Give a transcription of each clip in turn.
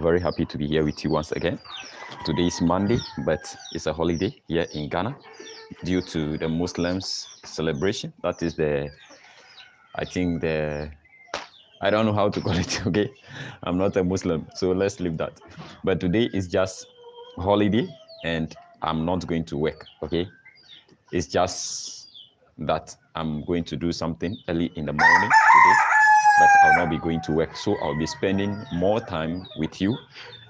Very happy to be here with you once again. Today is Monday, but it's a holiday here in Ghana due to the Muslims celebration. That is I don't know how to call it, okay? I'm not a Muslim, so let's leave that. But today is just holiday and I'm not going to work, okay? It's just that I'm going to do something early in the morning today, but I'll not be going to work. So I'll be spending more time with you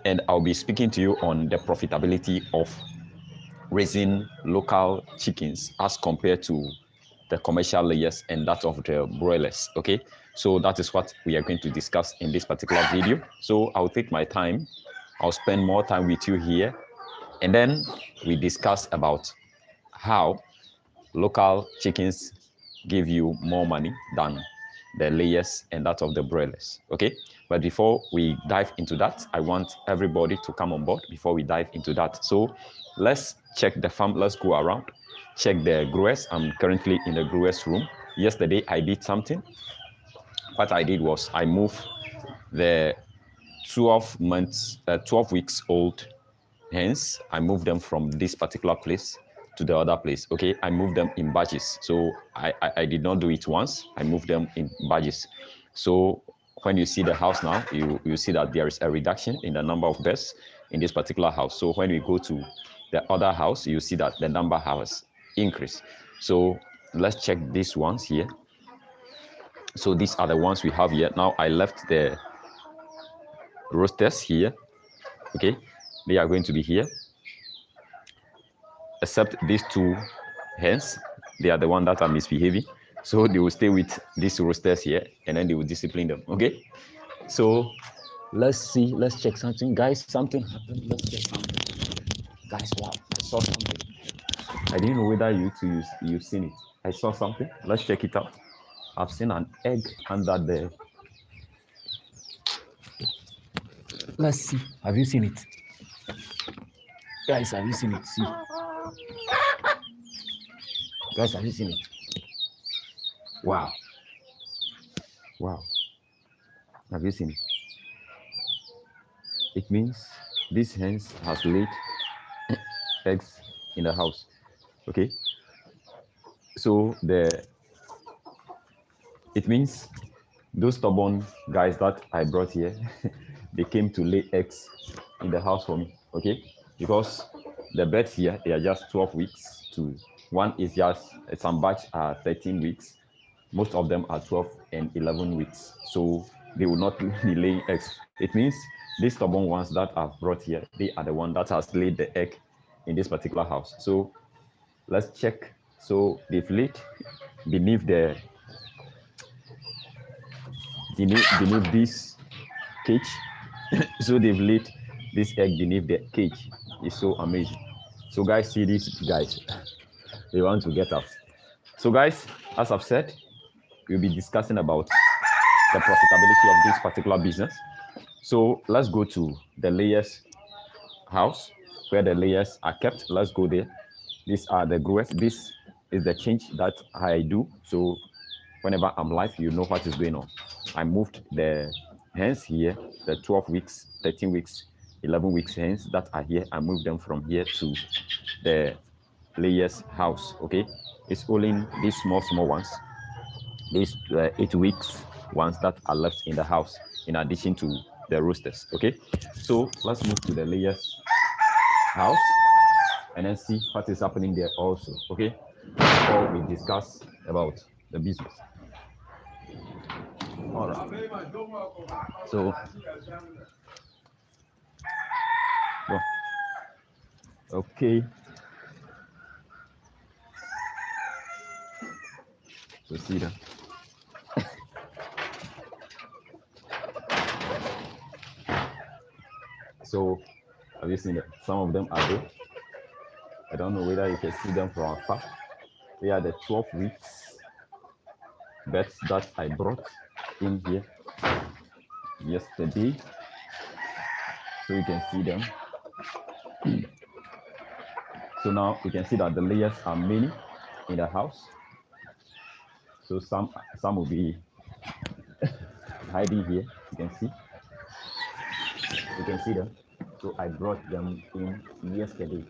and I'll be speaking to you on the profitability of raising local chickens as compared to the commercial layers and that of the broilers. Okay, so that is what we are going to discuss in this particular video. So I'll take my time, I'll spend more time with you here, and then we discuss about how local chickens give you more money than the layers and that of the broilers. Okay, but before we dive into that, I want everybody to come on board before we dive into that. So let's check the farm. Let's go around, check the growers. I'm currently in the growers room. Yesterday I did something. What I did was I moved the 12 weeks old hence I moved them from this particular place to the other place. Okay, I moved them in batches. So I did not do it once. I moved them in batches. So when you see the house now, you see that there is a reduction in the number of birds in this particular house. So when we go to the other house, you see that the number has increased. So let's check these ones here. So these are the ones we have here. Now I left the roosters here. Okay, they are going to be here, except these two hens. They are the one that are misbehaving, so they will stay with these roosters here and then they will discipline them. Okay, so let's check something, guys. Something happened. Let's check something, guys. Wow, I saw something. I didn't know whether you've seen it. I saw something. Let's check it out. I've seen an egg under the. Let's see. Have you seen it, guys? Have you seen it? See, guys, have you seen it? Wow. Wow. Have you seen it? It means this hens has laid eggs in the house. Okay. So it means those stubborn guys that I brought here, they came to lay eggs in the house for me. Okay. Because the birds here, they are just 12 weeks to one is just some batch are 13 weeks. Most of them are 12 and 11 weeks. So they will not be laying eggs. It means these stubborn ones that I've brought here, they are the one that has laid the egg in this particular house. So let's check. So they've laid beneath this cage. So they've laid this egg beneath the cage. It's so amazing. So guys, see these guys. They want to get out. So guys, as I've said, we'll be discussing about the profitability of this particular business. So let's go to the layers house where the layers are kept. Let's go there. These are the growers. This is the change that I do. So whenever I'm live, you know what is going on. I moved the hens here, the 12 weeks, 13 weeks, 11 weeks hens that are here. I moved them from here to the layers house. Okay, it's only these small ones, these 8 weeks ones that are left in the house in addition to the roosters. Okay, so let's move to the layers house and then see what is happening there also. Okay, before we discuss about the business. All right, so okay, so see them. So have you seen that some of them are there? I don't know whether you can see them from afar. They are the 12 weeks birds that I brought in here yesterday. So you can see them. So now you can see that the layers are many in the house. So some will be hiding here. You can see. You can see them. So I brought them in yesterday.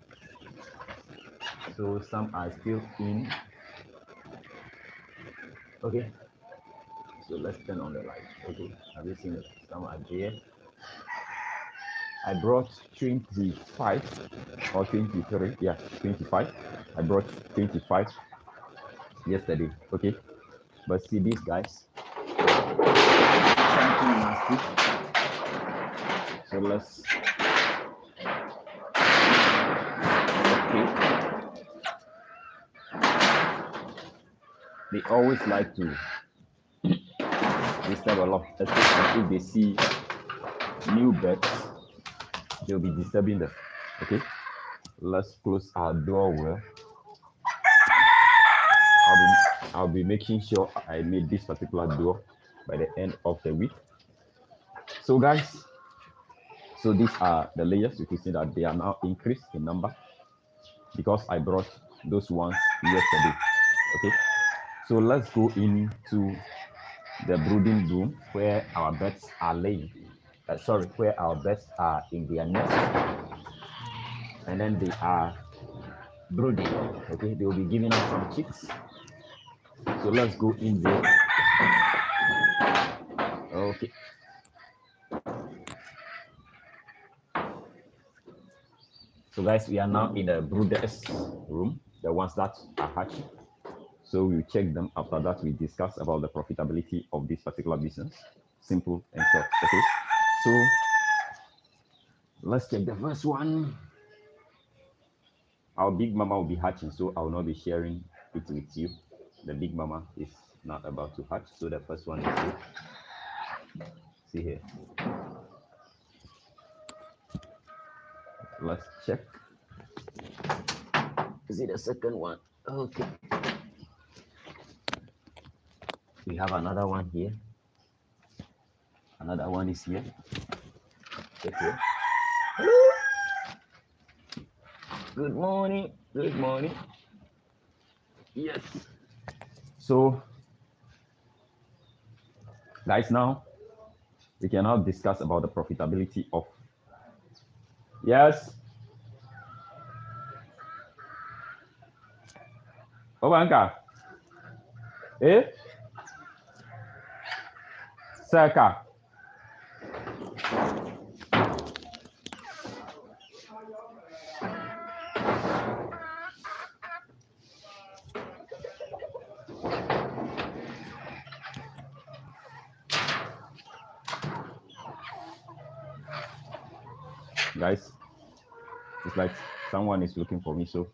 So some are still in. Okay. So let's turn on the light. Okay. Have you seen it? Some are there. I brought 25 or 23. Yeah, 25. I brought 25 yesterday. Okay. But see these guys. Something nasty. So let's. Okay. They always like to disturb a lot, especially if they see new birds, they'll be disturbing them. Okay, let's close our door well. I'll be making sure I made this particular door by the end of the week. So guys, so these are the layers. You can see that they are now increased in number because I brought those ones yesterday. Okay, so let's go into the brooding room where our birds are laying. Where our birds are in their nest, and then they are brooding. Okay, they will be giving us some chicks. So let's go in there. Okay. So guys, we are now in the brooders room, the ones that are hatching. So we check them. After that, we discuss about the profitability of this particular business. Simple and short. Okay. So let's check the first one. Our big mama will be hatching, so I will not be sharing it with you. The big mama is not about to hatch, so the first one is here. See here. Let's check. Is it the second one? Okay. We have another one here. Another one is here. Check here. Good morning. Good morning. Yes. So, guys, now we can now discuss about the profitability of. Yes. Obanka. Eh? Saka. Guys, it's like someone is looking for me, so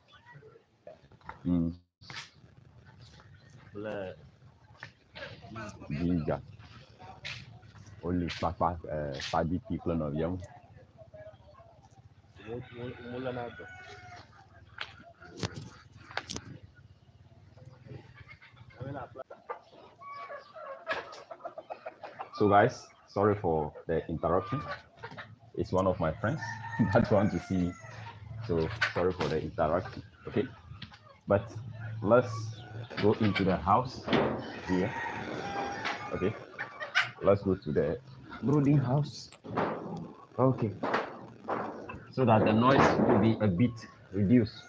ginger. Only party people of young. So guys, sorry for the interruption. It's one of my friends that want to see me. So sorry for the interruption. Okay. But let's go into the house here. Okay. Let's go to the brooding house. Okay. So that the noise will be a bit reduced.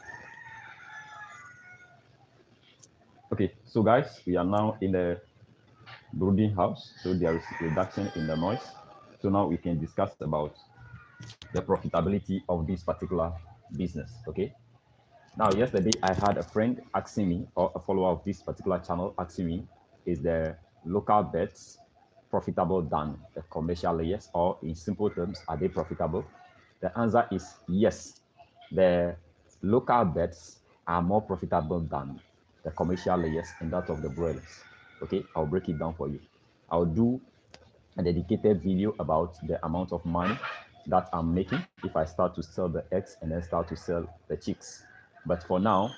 Okay, so guys, we are now in the brooding house. So there is reduction in the noise. So now we can discuss about the profitability of this particular business. Okay. Now, yesterday I had a friend asking me, or a follower of this particular channel asking me, is the local bets profitable than the commercial layers, or in simple terms, are they profitable? The answer is yes. The local bets are more profitable than the commercial layers and that of the broilers. Okay, I'll break it down for you. I'll do a dedicated video about the amount of money that I'm making if I start to sell the eggs and then start to sell the chicks. But for now,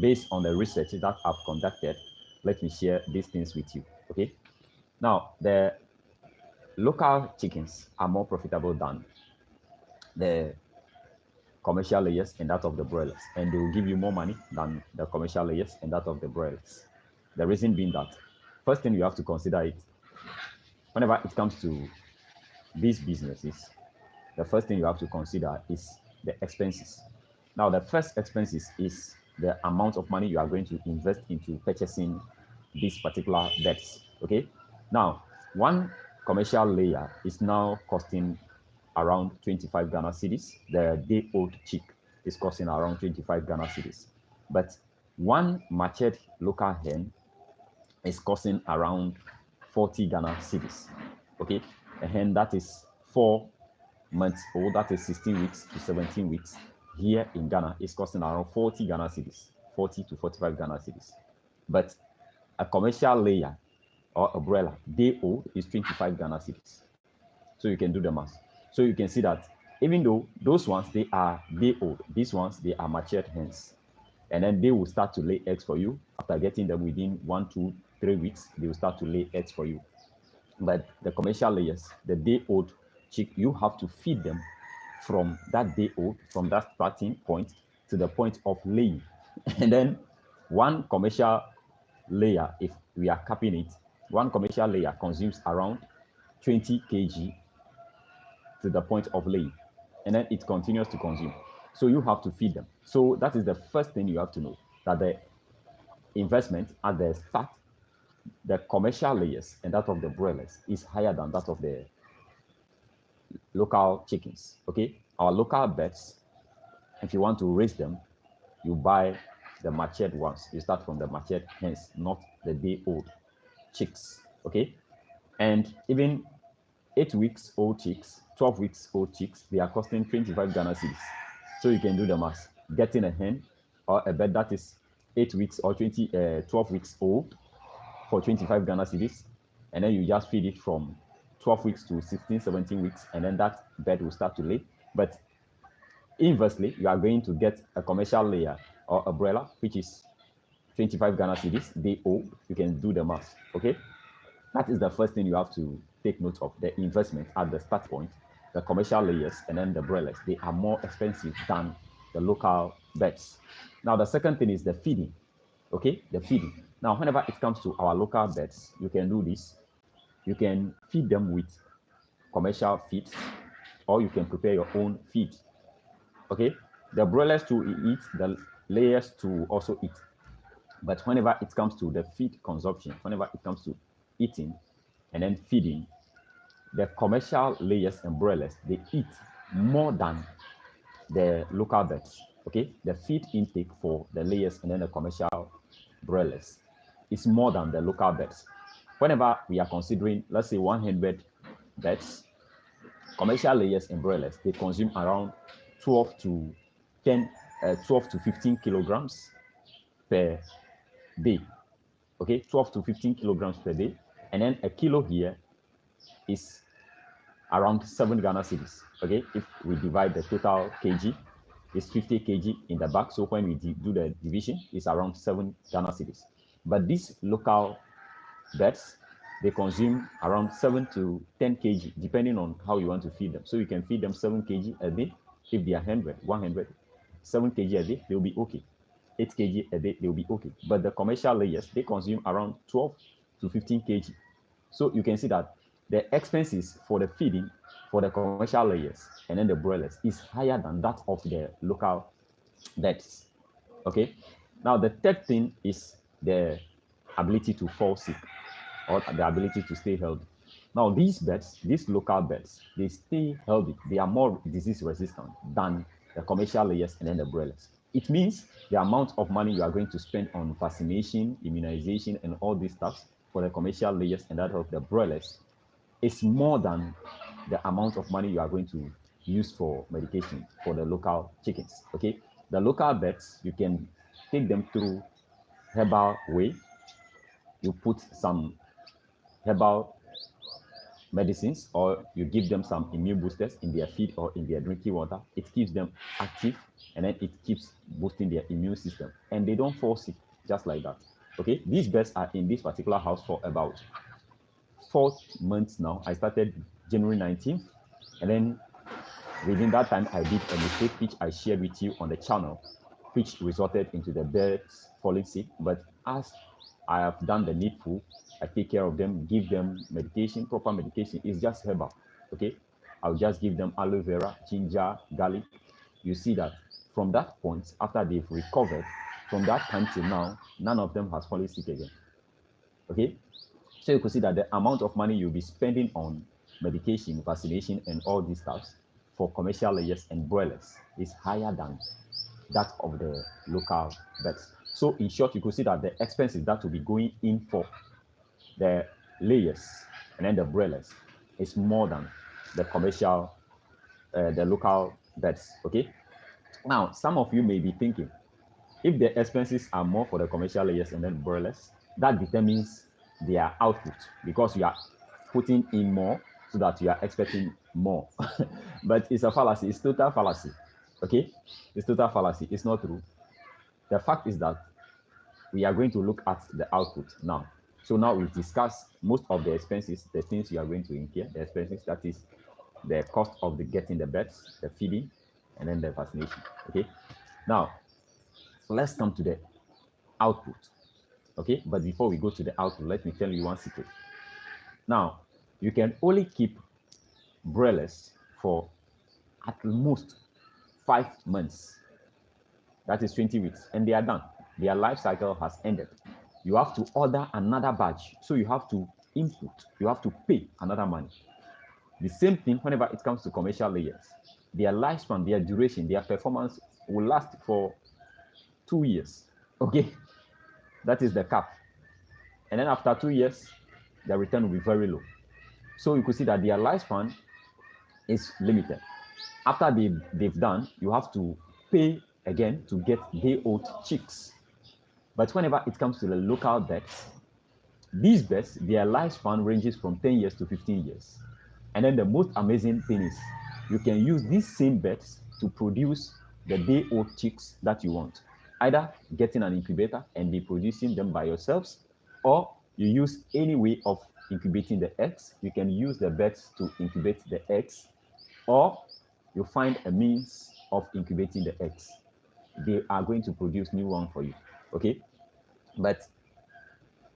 based on the research that I've conducted, let me share these things with you. Okay. Now, the local chickens are more profitable than the commercial layers and that of the broilers, and they will give you more money than the commercial layers and that of the broilers. The reason being that, first thing you have to consider it, whenever it comes to these businesses, the first thing you have to consider is the expenses. Now, the first expenses is the amount of money you are going to invest into purchasing these particular beds. Okay. Now, one commercial layer is now costing around 25 Ghana cedis. The day-old chick is costing around 25 Ghana cedis. But one matured local hen is costing around 40 Ghana cedis. Okay, a hen that is 4 months old, that is 16 weeks to 17 weeks, here in Ghana is costing around 40 Ghana cedis, 40 to 45 Ghana cedis. But a commercial layer or a broiler day old is 25 Ghana cedis. So you can do the math. So you can see that even though those ones they are day old, these ones they are matured hens, and then they will start to lay eggs for you after getting them within 1, 2, 3 weeks. They will start to lay eggs for you. But the commercial layers, the day old chick, you have to feed them from that day old, from that starting point to the point of laying. And then one commercial layer, if we are capping it, one commercial layer consumes around 20 kg to the point of laying, and then it continues to consume. So you have to feed them. So that is the first thing you have to know, that the investment at the start, the commercial layers and that of the broilers is higher than that of the local chickens. Okay, our local birds, if you want to raise them, you buy the matured ones. You start from the matured hens, not the day old chicks. Okay, and even 8 weeks old chicks, 12 weeks old chicks, they are costing 25 Ghana cedis. So you can do the math. Getting a hen or a bird that is 8 weeks or 12 weeks old for 25 Ghana cedis, and then you just feed it from 12 weeks to 16, 17 weeks, and then that bird will start to lay. But inversely, you are going to get a commercial layer or a broiler, which is 25 Ghana cedis, day old. You can do the math. Okay, that is the first thing you have to take note of, the investment at the start point. The commercial layers and then the broilers, they are more expensive than the local birds. Now, the second thing is the feeding. Okay, the feeding. Now, whenever it comes to our local birds, you can do this. You can feed them with commercial feeds, or you can prepare your own feed. Okay, the broilers to eat, the layers to also eat. But whenever it comes to the feed consumption, whenever it comes to eating and then feeding, the commercial layers and broilers, they eat more than the local birds. Okay, the feed intake for the layers and then the commercial broilers is more than the local birds. Whenever we are considering, let's say 100 birds, commercial layers and broilers, they consume around 12 to 15 kilograms per day. Okay, 12 to 15 kilograms per day, and then a kilo here is around 7 Ghana cedis. Okay, if we divide the total kg, it's 50 kg in the back. So when we do the division, it's around 7 Ghana cedis. But these local birds, they consume around 7 to 10 kg, depending on how you want to feed them. So you can feed them 7 kg a day. If they are 100, 7 kg a day, they'll be okay. 8 kg a day, they'll be okay. But the commercial layers, they consume around 12 to 15 kg. So you can see that the expenses for the feeding for the commercial layers and then the broilers is higher than that of the local birds. Okay. Now the third thing is the ability to fall sick or the ability to stay healthy. Now these birds, these local birds, they stay healthy. They are more disease resistant than the commercial layers and then the broilers. It means the amount of money you are going to spend on vaccination, immunization, and all these stuff for the commercial layers and that of the broilers is more than the amount of money you are going to use for medication for the local chickens. Okay, the local birds, you can take them through herbal way. You put some herbal medicines or you give them some immune boosters in their feed or in their drinking water. It keeps them active and then it keeps boosting their immune system and they don't fall sick just like that. Okay, these birds are in this particular house for about 4 months now. I started January 19th, and then within that time I did a mistake which I shared with you on the channel, which resulted into the birds falling sick. But as I have done the needful, I take care of them, give them medication, proper medication. It's just herbal. Okay, I'll just give them aloe vera, ginger, garlic. You see that from that point, after they've recovered, from that time till now, none of them has fallen sick again. Okay? So you could see that the amount of money you'll be spending on medication, vaccination, and all these stuffs for commercial layers and broilers is higher than that of the local vets. So in short, you could see that the expenses that will be going in for the layers and then the broilers is more than the commercial, the local vets. Okay. Now, some of you may be thinking, if the expenses are more for the commercial layers and then broilers, that determines their output because you are putting in more so that you are expecting more. But it's a fallacy. It's total fallacy. Okay? It's total fallacy. It's not true. The fact is that we are going to look at the output now. So now we've discussed most of the expenses, the things you are going to incur, the expenses, that is the cost of the getting the beds, the feeding, and then the vaccination. Okay? Now, let's come to the output. Okay, but before we go to the output, let me tell you one secret. Now, you can only keep broilers for at most 5 months. That is 20 weeks, and they are done. Their life cycle has ended. You have to order another batch, so you have to input, you have to pay another money. The same thing whenever it comes to commercial layers. Their lifespan, their duration, their performance will last for 2 years. Okay, that is the cap. And then after 2 years, the return will be very low. So you could see that their lifespan is limited. After they've done, you have to pay again to get day-old chicks. But whenever it comes to the local birds, these birds, their lifespan ranges from 10 years to 15 years. And then the most amazing thing is you can use these same birds to produce the day-old chicks that you want. Either getting an incubator and be producing them by yourselves, or you use any way of incubating the eggs. You can use the birds to incubate the eggs, or you find a means of incubating the eggs. They are going to produce new one for you. Okay? But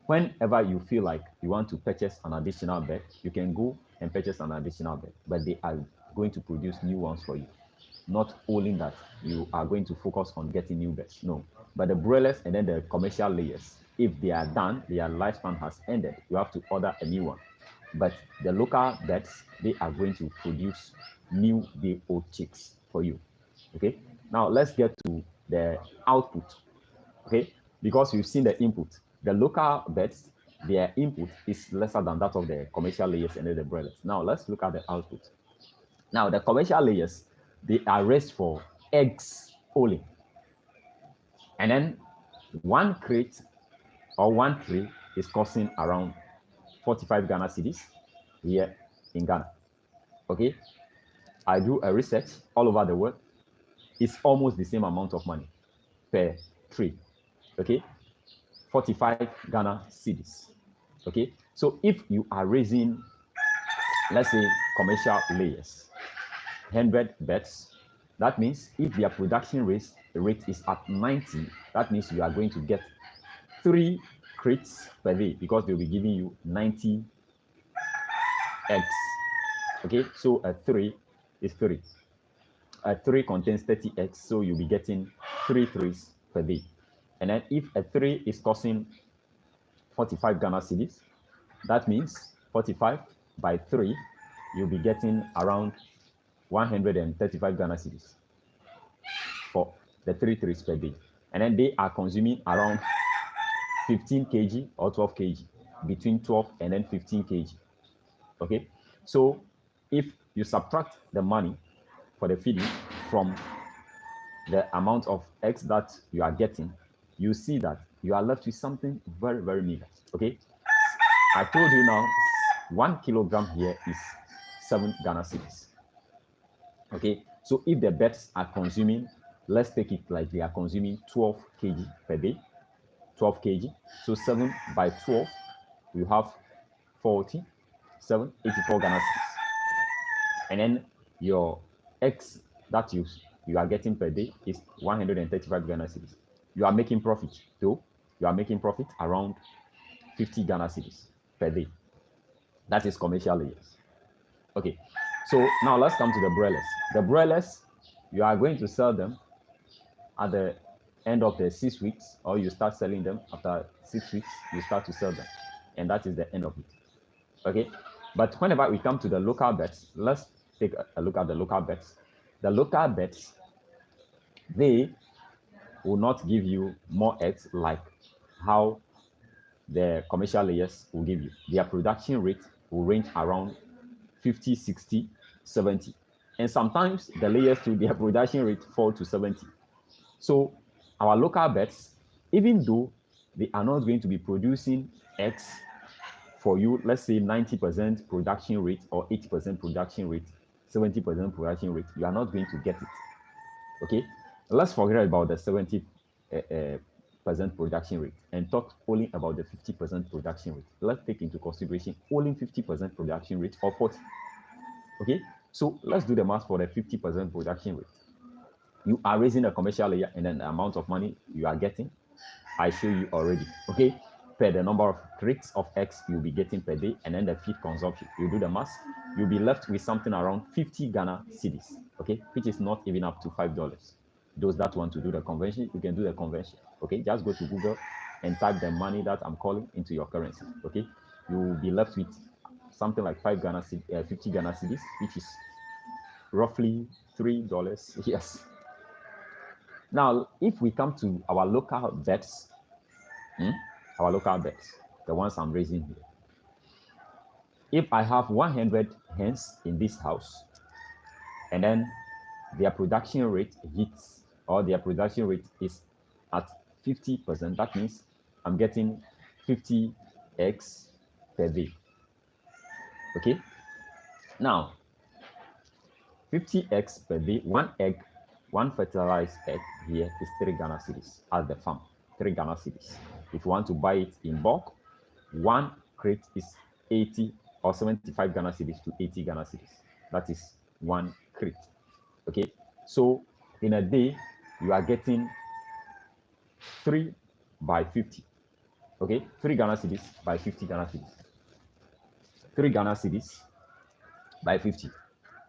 whenever you feel like you want to purchase an additional bed, you can go and purchase an additional bed, but they are going to produce new ones for you. Not only that, you are going to focus on getting new beds. No, but the broilers and then the commercial layers, if they are done, their lifespan has ended, you have to order a new one. But the local beds, they are going to produce new day-old chicks for you. Okay, now let's get to the output. Okay, because we've seen the input. The local beds, their input is lesser than that of the commercial layers and then the broilers. Now let's look at the output. Now the commercial layers, they are raised for eggs only. And then one crate or one tray is costing around 45 Ghana cedis here in Ghana. Okay, I do a research all over the world. It's almost the same amount of money per tray. Okay, 45 Ghana cedis. Okay, so if you are raising, let's say, commercial layers, 100 beds, that means if their production rate is at 90, that means you are going to get 3 crates per day because they'll be giving you 90 eggs. Okay, so a 3 is 3. A 3 contains 30 eggs, so you'll be getting 3 threes per day. And then if a 3 is costing 45 Ghana cedis, that means 45 by 3, you'll be getting around 135 Ghana cedis for the 3 threes per day. And then they are consuming around 15 kg or 12 kg, between 12 and then 15 kg. Okay, so if you subtract the money for the feeding from the amount of eggs that you are getting, you see that you are left with something very, very meager. Okay, I told you now 1 kilogram here is 7 Ghana cedis. Okay, so if the birds are consuming, let's take it like they are consuming 12 kg per day, 12 kg, so 7 by 12, you have 47, 84 Ghana cedis. And then your eggs that you are getting per day is 135 Ghana cedis. You are making profit, though. You are making profit around 50 Ghana cedis per day. That is commercial layers. Okay. So now let's come to the broilers. The broilers, you are going to sell them at the end of the 6 weeks, or you start selling them after 6 weeks, you start to sell them. And that is the end of it. Okay. But whenever we come to the local bets, let's take a look at the local bets. The local bets, they will not give you more eggs like how the commercial layers will give you. Their production rate will range around 50, 60, 70. And sometimes the layers to their production rate fall to 70. So our local bets, even though they are not going to be producing eggs for you, let's say 90% production rate or 80% production rate, 70% production rate, you are not going to get it. Okay, let's forget about the 70% production rate and talk only about the 50% production rate. Let's take into consideration only 50% production rate or 40. Okay, so let's do the math for the 50% production rate. You are raising a commercial layer, and then the amount of money you are getting, I show you already. Okay, per the number of crates of eggs you'll be getting per day, and then the feed consumption. You do the math, you'll be left with something around 50 Ghana cedis, okay, which is not even up to $5. Those that want to do the conversion, you can do the conversion. Okay, just go to Google and type the money that I'm calling into your currency. Okay, you will be left with something like 50 Ghana cedis, which is roughly $3. Yes. Now, if we come to our local bets, the ones I'm raising here. If I have 100 hens in this house, and then their production rate hits, or their production rate is at 50%, that means I'm getting 50 eggs per day. Okay? Now, 50 eggs per day, one fertilized egg here is 3 Ghana cedis at the farm, 3 Ghana cedis. If you want to buy it in bulk, one crate is 80 or 75 Ghana cedis to 80 Ghana cedis. That is one crate. Okay, so in a day, you are getting 3 by 50. Okay, 3 Ghana cedis by 50 Ghana cedis. 3 Ghana cedis by 50.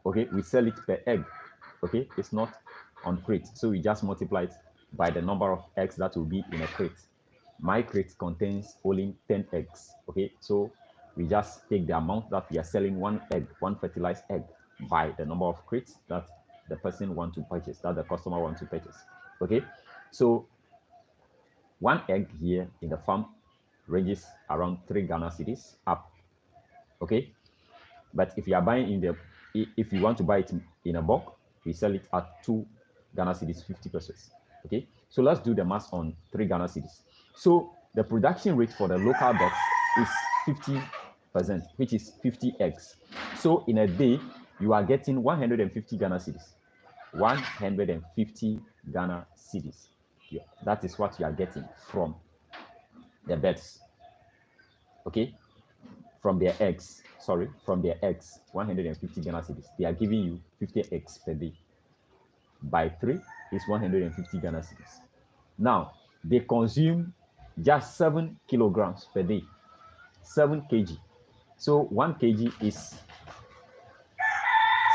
Okay, we sell it per egg. Okay, it's not on crate, so we just multiply it by the number of eggs that will be in a crate. My crate contains only 10 eggs. Okay, so we just take the amount that we are selling one fertilized egg, by the number of crates that the person wants to purchase, that the customer wants to purchase. Okay, so one egg here in the farm ranges around 3 Ghana cedis up. Okay, but if you are buying if you want to buy it in a bulk, we sell it at 2 Ghana cedis, 50 pesos. Okay, so let's do the math on 3 Ghana cedis. So the production rate for the local bets is 50%, which is 50 eggs. So in a day, you are getting 150 Ghana cedis. 150 Ghana cedis. Yeah, that is what you are getting from the bets. Okay, from their eggs. Sorry, from their eggs, 150 Ghana cedis. They are giving you 50 eggs per day. By 3 is 150 Ghana cedis. Now, they consume just 7 kilograms per day. 7 kg. So 1 kg is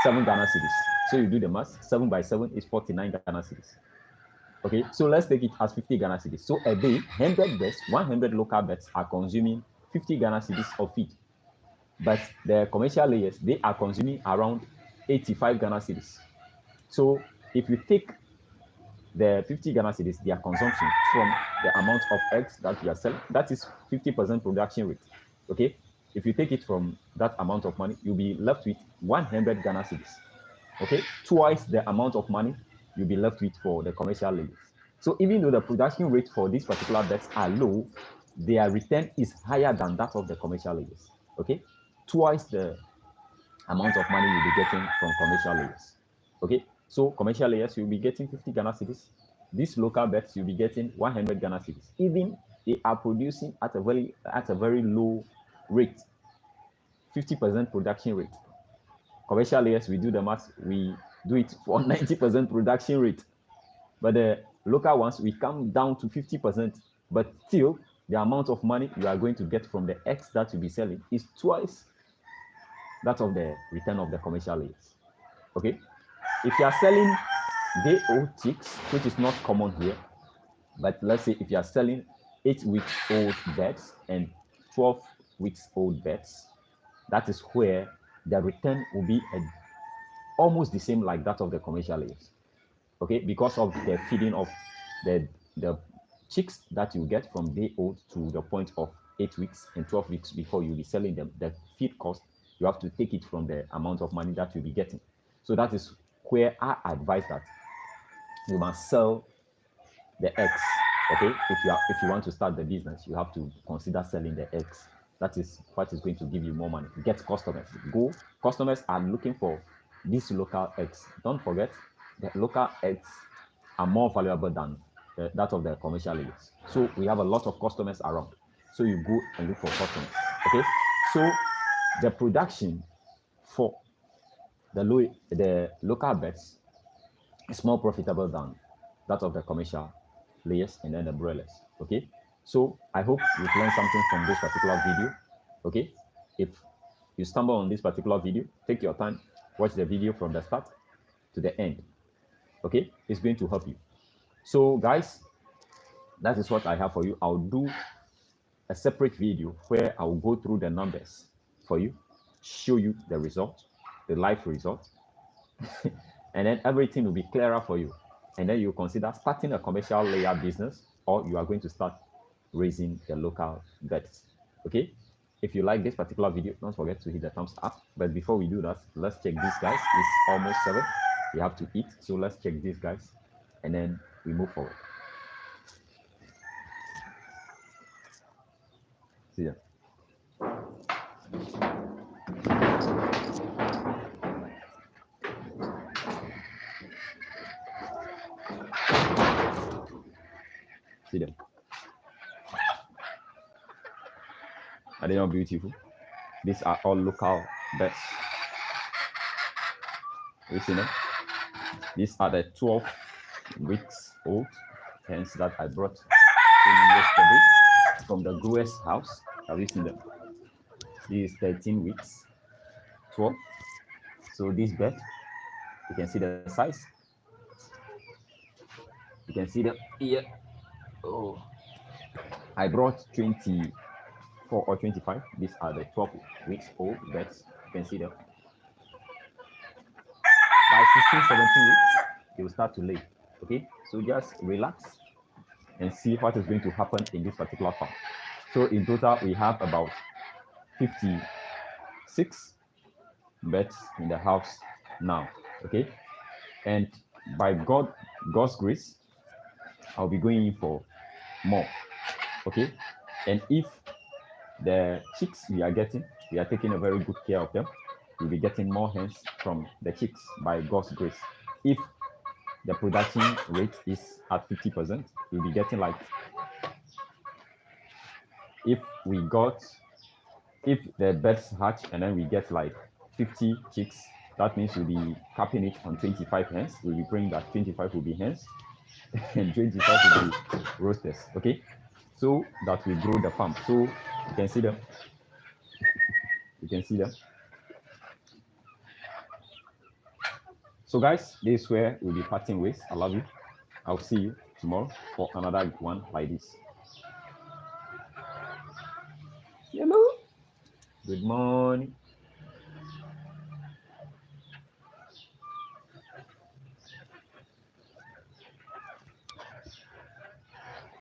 7 Ghana cedis. So you do the math. 7 by 7 is 49 Ghana cedis. Okay, so let's take it as 50 Ghana cedis. So a day, 100 bets, 100 local bets are consuming 50 Ghana cedis of feed. But the commercial layers, they are consuming around 85 Ghana cedis. So if you take the 50 Ghana cedis, their consumption from the amount of eggs that you are selling, that is 50% production rate. Okay, if you take it from that amount of money, you'll be left with 100 Ghana cedis. Okay, twice the amount of money you'll be left with for the commercial layers. So even though the production rate for these particular bets are low, their return is higher than that of the commercial layers. Okay, twice the amount of money you'll be getting from commercial layers. Okay, so commercial layers, you'll be getting 50 Ghana cedis. These local bets, you'll be getting 100 Ghana cedis. Even they are producing at a very low rate, 50% production rate. Commercial layers, we do the math, we do it for 90% production rate. But the local ones, we come down to 50%. But still, the amount of money you are going to get from the eggs that you'll be selling is twice that of the return of the commercial layers. Okay, if you are selling day-old chicks, which is not common here, but let's say if you are selling 8 weeks old birds and 12 weeks old birds, that is where the return will be almost the same like that of the commercial layers. Okay, because of the feeding of the chicks that you get from day old to the point of 8 weeks and 12 weeks before you'll be selling them, the feed cost, you have to take it from the amount of money that you'll be getting. So that is where I advise that you must sell the eggs. Okay, if you want to start the business, you have to consider selling the eggs. That is what is going to give you more money. Get customers. Customers are looking for these local eggs. Don't forget, the local eggs are more valuable than that of the commercial layers. So we have a lot of customers around. So you go and look for customers. Okay, so the production for the local birds is more profitable than that of the commercial layers and then the broilers. Okay, so I hope you've learned something from this particular video. Okay, if you stumble on this particular video, take your time, watch the video from the start to the end. Okay, it's going to help you. So guys, that is what I have for you. I'll do a separate video where I'll go through the numbers for you, show you the result, the live result, and then everything will be clearer for you. And then you consider starting a commercial layer business, or you are going to start raising the local birds. Okay, if you like this particular video, don't forget to hit the thumbs up. But before we do that, let's check these guys. It's almost 7. We have to eat, so let's check these guys and then we move forward. See ya. See them. Are they not beautiful? These are all local birds. You see them? These are the 12 weeks old hens that I brought in yesterday from the grower's house. Have you seen them? This is 13 weeks, 12. So this bird, you can see the size. You can see them here. Oh, I brought 24 or 25. These are the 12 weeks old birds. You can see them. By 16, 17 weeks, they will start to lay. Okay, so just relax and see what is going to happen in this particular farm. So in total, we have about 56 birds in the house now. Okay, and by God's grace, I'll be going in for more. Okay, and if the chicks we are taking a very good care of them. We'll be getting more hens from the chicks by God's grace. If the production rate is at 50%, we'll be getting like, if the birds hatch and then we get like 50 chicks, that means we'll be capping it on 25 hens. We'll be praying that 25 will be hens and 25 will be roosters. Okay, so that we grow the farm. So you can see them. You can see them. So guys, this is where we'll be parting ways. I love you. I'll see you tomorrow for another one like this. Hello. Good morning.